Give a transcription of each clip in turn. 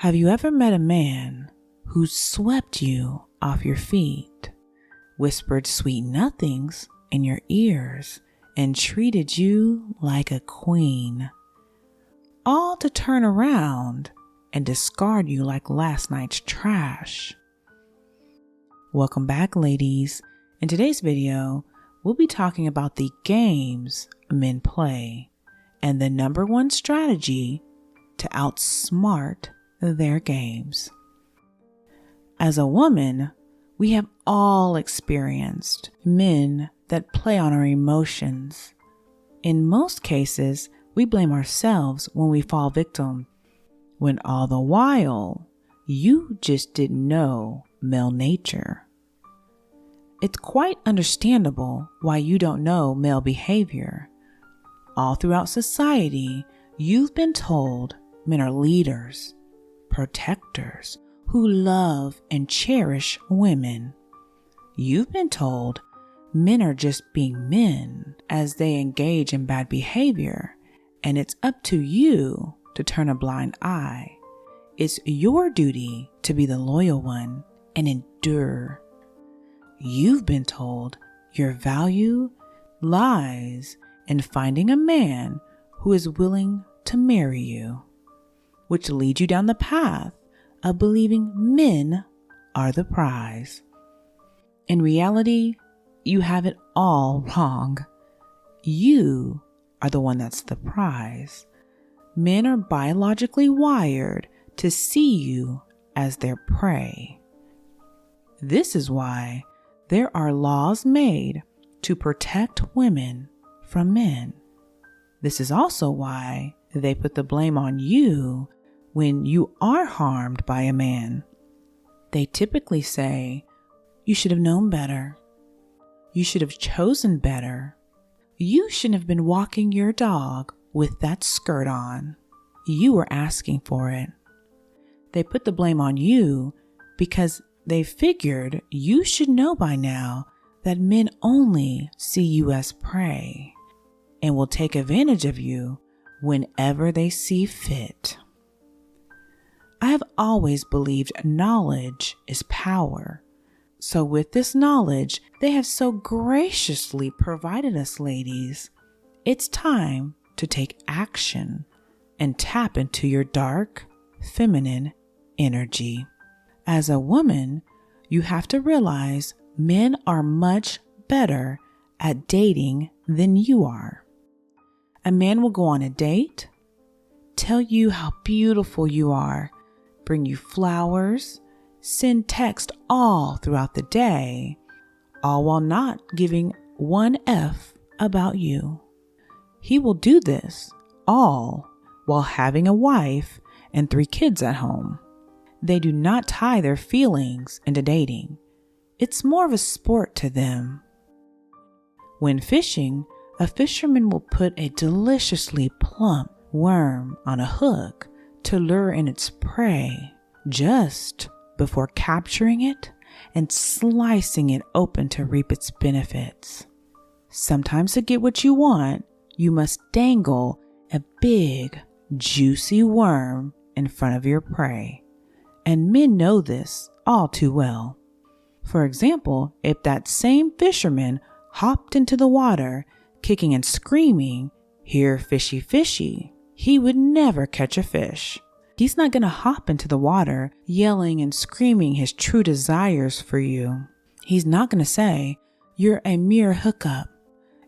Have you ever met a man who swept you off your feet, whispered sweet nothings in your ears, and treated you like a queen, all to turn around and discard you like last night's trash? Welcome back, ladies. In today's video, we'll be talking about the games men play and the number one strategy to outsmart their games. As a woman, we have all experienced men that play on our emotions. In most cases, we blame ourselves when we fall victim, when all the while, you just didn't know male nature. It's quite understandable why you don't know male behavior. All throughout society, you've been told men are leaders, protectors, who love and cherish women. You've been told men are just being men as they engage in bad behavior, and it's up to you to turn a blind eye. It's your duty to be the loyal one and endure. You've been told your value lies in finding a man who is willing to marry you, which leads you down the path of believing men are the prize. In reality, you have it all wrong. You are the one that's the prize. Men are biologically wired to see you as their prey. This is why there are laws made to protect women from men. This is also why they put the blame on you when you are harmed by a man. They typically say, you should have known better. You should have chosen better. You shouldn't have been walking your dog with that skirt on. You were asking for it. They put the blame on you because they figured you should know by now that men only see you as prey and will take advantage of you whenever they see fit. I have always believed knowledge is power. So with this knowledge they have so graciously provided us, ladies, it's time to take action and tap into your dark, feminine energy. As a woman, you have to realize men are much better at dating than you are. A man will go on a date, tell you how beautiful you are, bring you flowers, send text all throughout the day, all while not giving one F about you. He will do this all while having a wife and 3 kids at home. They do not tie their feelings into dating. It's more of a sport to them. When fishing, a fisherman will put a deliciously plump worm on a hook to lure in its prey just before capturing it and slicing it open to reap its benefits. Sometimes to get what you want, you must dangle a big, juicy worm in front of your prey. And men know this all too well. For example, if that same fisherman hopped into the water, kicking and screaming, "Here, fishy, fishy," he would never catch a fish. He's not going to hop into the water yelling and screaming his true desires for you. He's not going to say, "You're a mere hookup.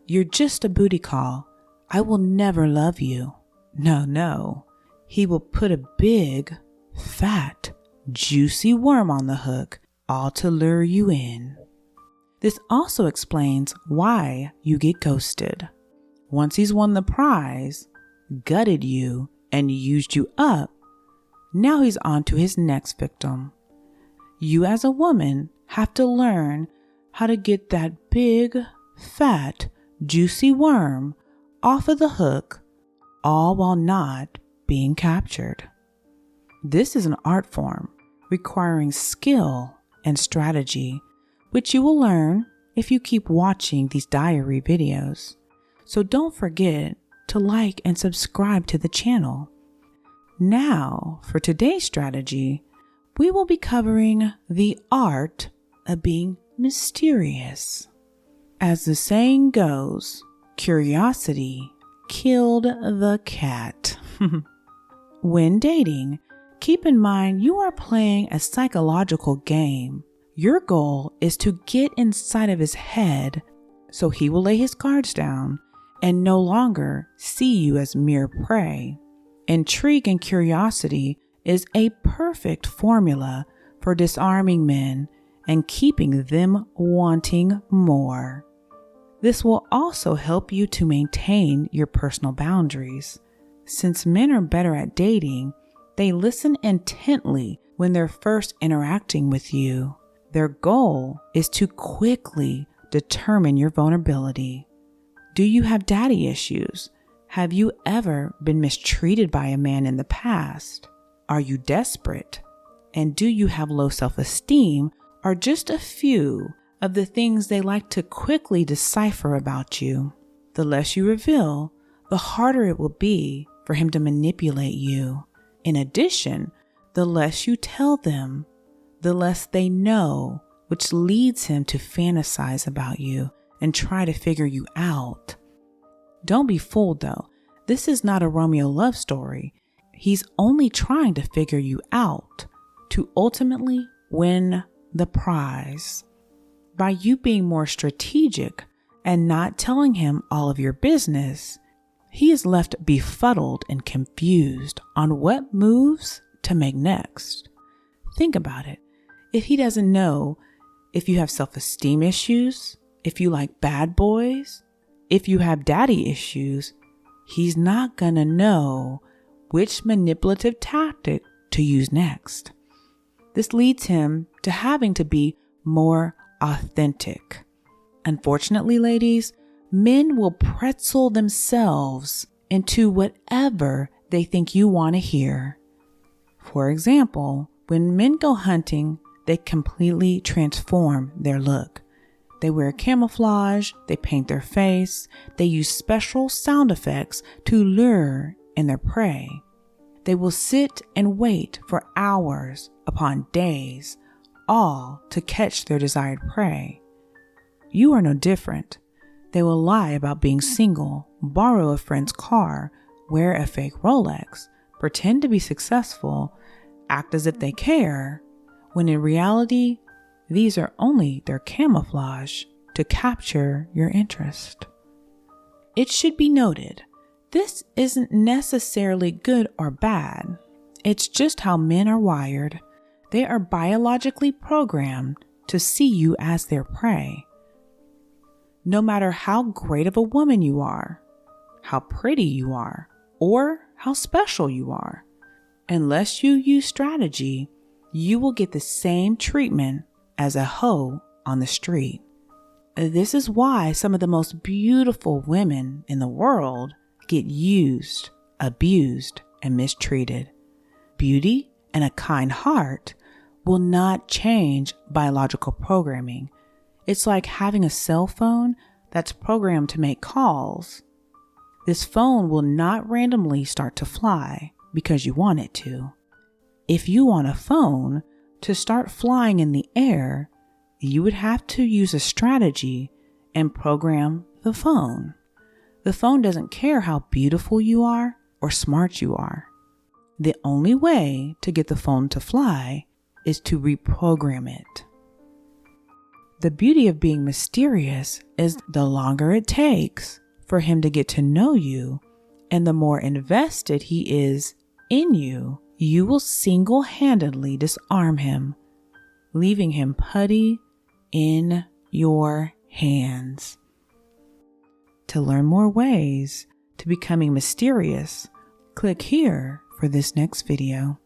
You're just a booty call. I will never love you." No. He will put a big, fat, juicy worm on the hook, all to lure you in. This also explains why you get ghosted. Once he's won the prize, gutted you, and used you up, now he's on to his next victim. You as a woman have to learn how to get that big, fat, juicy worm off of the hook, all while not being captured. This is an art form requiring skill and strategy, which you will learn if you keep watching these diary videos. So don't forget to like and subscribe to the channel. Now, for today's strategy, we will be covering the art of being mysterious. As the saying goes, curiosity killed the cat. When dating, keep in mind you are playing a psychological game. Your goal is to get inside of his head so he will lay his guards down and no longer see you as mere prey. Intrigue and curiosity is a perfect formula for disarming men and keeping them wanting more. This will also help you to maintain your personal boundaries. Since men are better at dating, they listen intently when they're first interacting with you. Their goal is to quickly determine your vulnerability. Do you have daddy issues? Have you ever been mistreated by a man in the past? Are you desperate? And do you have low self-esteem? Are just a few of the things they like to quickly decipher about you. The less you reveal, the harder it will be for him to manipulate you. In addition, the less you tell them, the less they know, which leads him to fantasize about you and try to figure you out. Don't be fooled though. This is not a Romeo love story. He's only trying to figure you out to ultimately win the prize. By you being more strategic and not telling him all of your business, he is left befuddled and confused on what moves to make next. Think about it. If he doesn't know if you have self-esteem issues, if you like bad boys, if you have daddy issues, he's not gonna know which manipulative tactic to use next. This leads him to having to be more authentic. Unfortunately, ladies, men will pretzel themselves into whatever they think you want to hear. For example, when men go hunting, they completely transform their look. They wear camouflage, they paint their face, they use special sound effects to lure in their prey. They will sit and wait for hours upon days, all to catch their desired prey. You are no different. They will lie about being single, borrow a friend's car, wear a fake Rolex, pretend to be successful, act as if they care, when in reality, these are only their camouflage to capture your interest. It should be noted, this isn't necessarily good or bad. It's just how men are wired. They are biologically programmed to see you as their prey. No matter how great of a woman you are, how pretty you are, or how special you are, unless you use strategy, you will get the same treatment as a hoe on the street. This is why some of the most beautiful women in the world get used, abused, and mistreated. Beauty and a kind heart will not change biological programming. It's like having a cell phone that's programmed to make calls. This phone will not randomly start to fly because you want it to. If you want a phone to start flying in the air, you would have to use a strategy and program the phone. The phone doesn't care how beautiful you are or smart you are. The only way to get the phone to fly is to reprogram it. The beauty of being mysterious is the longer it takes for him to get to know you and the more invested he is in you, you will single-handedly disarm him, leaving him putty in your hands. To learn more ways to becoming mysterious, click here for this next video.